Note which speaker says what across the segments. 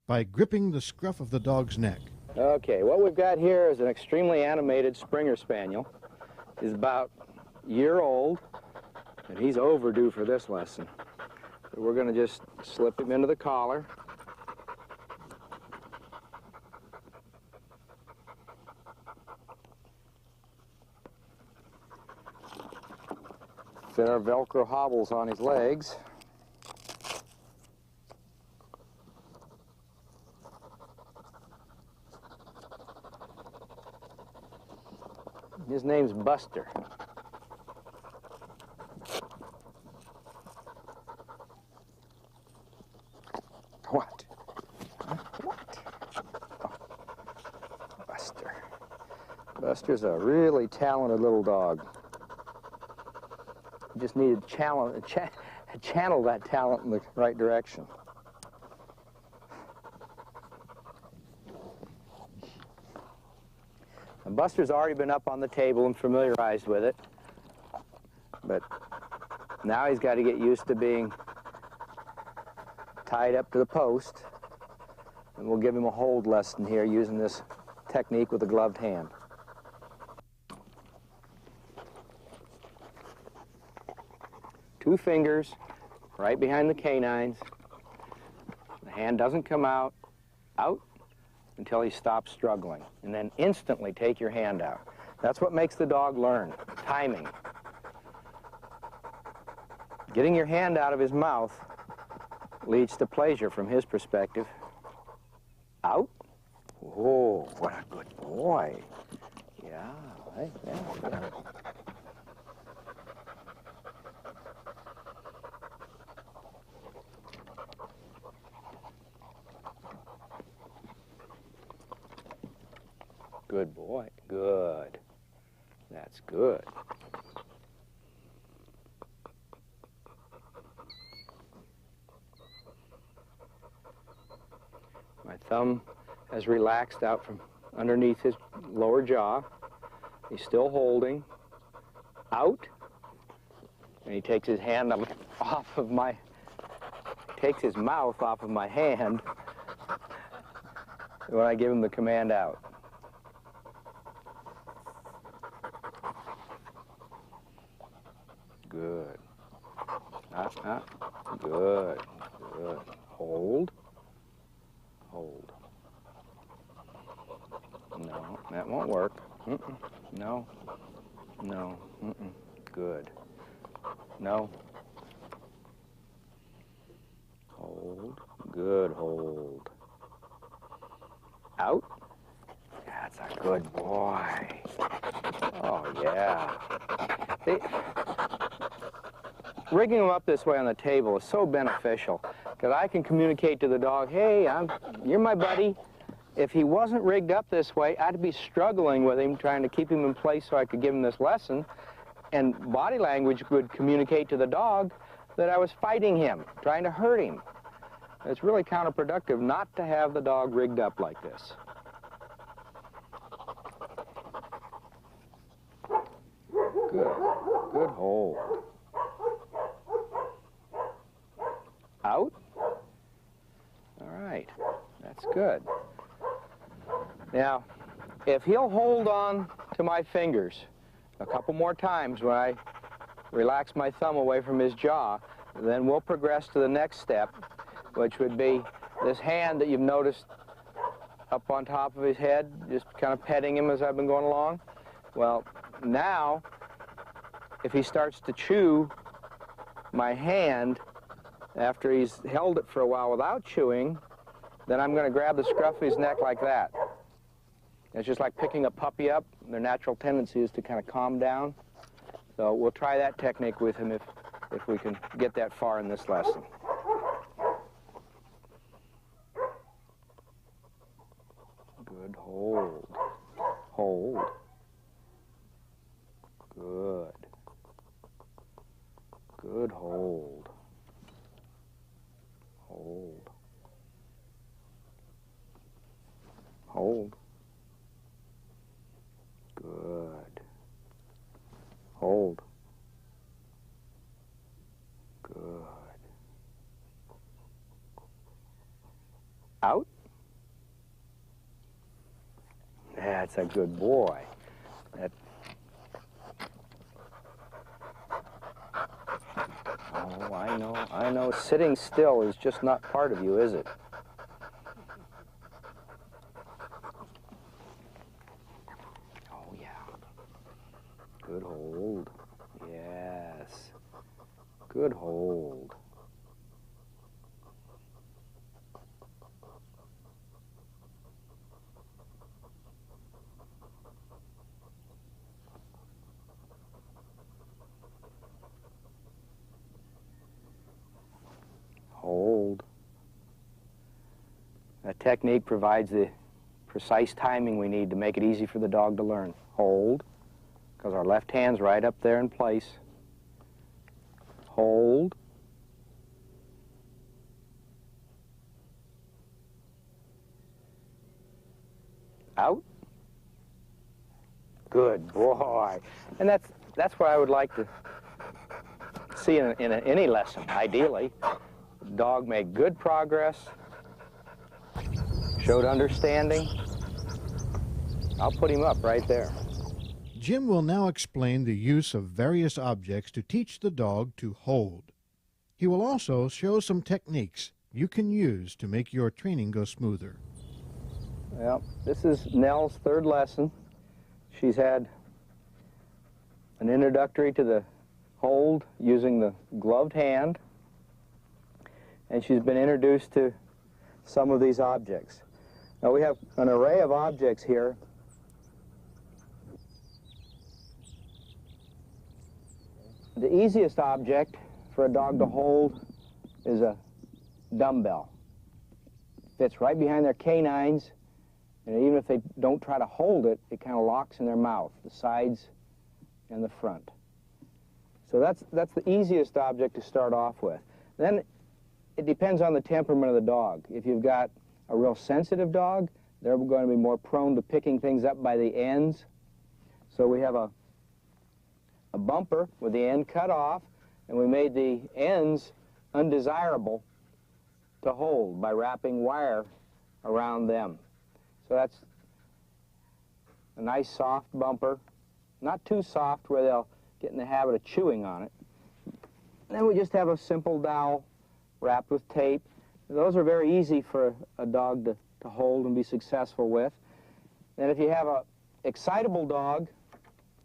Speaker 1: by gripping the scruff of the dog's neck.
Speaker 2: Okay, what we've got here is an extremely animated Springer Spaniel. He's about a year old, and he's overdue for this lesson. So we're going to just slip him into the collar. Fit our Velcro hobbles on his legs. His name's Buster. What? What? Oh. Buster. Buster's a really talented little dog. You just need to channel that talent in the right direction. And Buster's already been up on the table and familiarized with it, but now he's got to get used to being tied up to the post, and we'll give him a hold lesson here using this technique with a gloved hand. Two fingers right behind the canines. The hand doesn't come out until he stops struggling, and then instantly take your hand out. That's what makes the dog learn, timing. Getting your hand out of his mouth leads to pleasure from his perspective. Out. Oh, what a good boy. Yeah, yeah. Good boy. Good. That's good. My thumb has relaxed out from underneath his lower jaw. He's still holding. Out. And he takes his hand off of my, takes his mouth off of my hand when I give him the command out. Good. Good. Good. Hold. Hold. No, that won't work. No. No. Good. No. Hold. Good. Hold. Out. That's a good boy. Oh, yeah. See, rigging them up this way on the table is so beneficial because I can communicate to the dog, hey, you're my buddy. If he wasn't rigged up this way, I'd be struggling with him, trying to keep him in place so I could give him this lesson. And body language would communicate to the dog that I was fighting him, trying to hurt him. It's really counterproductive not to have the dog rigged up like this. Good. Good hold. Out. All right. That's good. Now, if he'll hold on to my fingers a couple more times when I relax my thumb away from his jaw, then we'll progress to the next step, which would be this hand that you've noticed up on top of his head, just kind of petting him as I've been going along. Well, now, if he starts to chew my hand after he's held it for a while without chewing, then I'm going to grab the scruff of his neck like that. It's just like picking a puppy up. Their natural tendency is to kind of calm down. So we'll try that technique with him if we can get that far in this lesson. Good hold. Hold. Good. Good hold. Hold. Hold. Good. Hold. Good. Out. That's a good boy. That... Oh, I know. Sitting still is just not part of you, is it? Oh, yeah. Good hold. Yes. Good hold. Hold. That technique provides the precise timing we need to make it easy for the dog to learn. Hold, because our left hand's right up there in place. Hold. Out. Good boy. And that's what I would like to see in any lesson, ideally. The dog made good progress, showed understanding. I'll put him up right there.
Speaker 1: Jim will now explain the use of various objects to teach the dog to hold. He will also show some techniques you can use to make your training go smoother.
Speaker 2: Well, this is Nell's third lesson. She's had an introductory to the hold using the gloved hand, and she's been introduced to some of these objects. Now we have an array of objects here. The easiest object for a dog to hold is a dumbbell. Fits right behind their canines, and even if they don't try to hold it, it kind of locks in their mouth, the sides and the front. So that's the easiest object to start off with. Then it depends on the temperament of the dog. If you've got a real sensitive dog, they're going to be more prone to picking things up by the ends. So we have a bumper with the end cut off, and we made the ends undesirable to hold by wrapping wire around them. So that's a nice soft bumper, not too soft where they'll get in the habit of chewing on it. And then we just have a simple dowel wrapped with tape. Those are very easy for a dog to hold and be successful with. And if you have an excitable dog,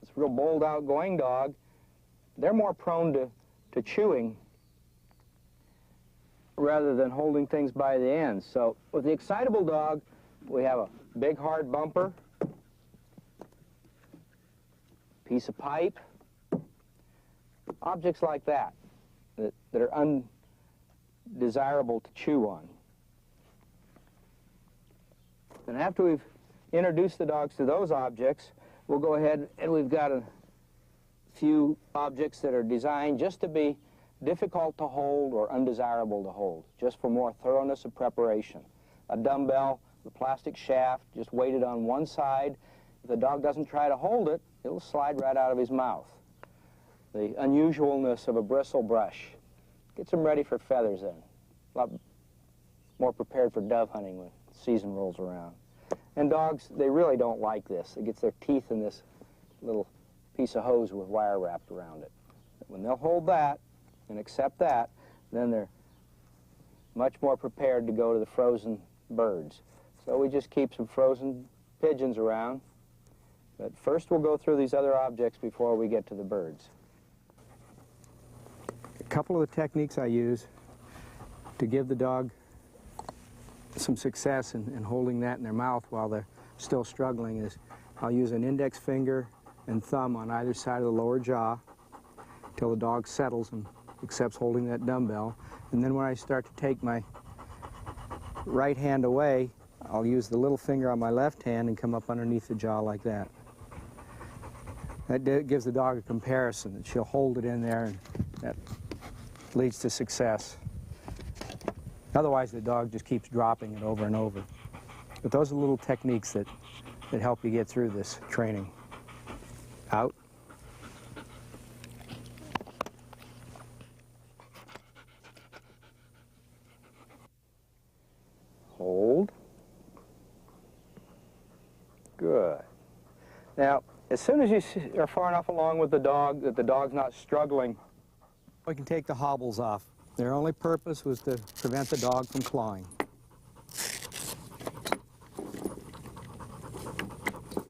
Speaker 2: it's a real bold, outgoing dog, they're more prone to chewing rather than holding things by the ends. So with the excitable dog, we have a big hard bumper, piece of pipe, objects like that are undesirable to chew on. And after we've introduced the dogs to those objects, we'll go ahead and we've got a few objects that are designed just to be difficult to hold or undesirable to hold, just for more thoroughness of preparation. A dumbbell, the plastic shaft, just weighted on one side. If the dog doesn't try to hold it, it'll slide right out of his mouth. The unusualness of a bristle brush gets them ready for feathers then. A lot more prepared for dove hunting when the season rolls around. And dogs, they really don't like this. It gets their teeth in this little piece of hose with wire wrapped around it. When they'll hold that and accept that, then they're much more prepared to go to the frozen birds. So we just keep some frozen pigeons around. But first we'll go through these other objects before we get to the birds. A couple of the techniques I use to give the dog some success in holding that in their mouth while they're still struggling is I'll use an index finger and thumb on either side of the lower jaw until the dog settles and accepts holding that dumbbell. And then when I start to take my right hand away, I'll use the little finger on my left hand and come up underneath the jaw like that. That gives the dog a comparison, that she'll hold it in there, and that leads to success. Otherwise, the dog just keeps dropping it over and over. But those are little techniques that help you get through this training. Out. Hold. Good. Now, as soon as you are far enough along with the dog that the dog's not struggling, we can take the hobbles off. Their only purpose was to prevent the dog from clawing.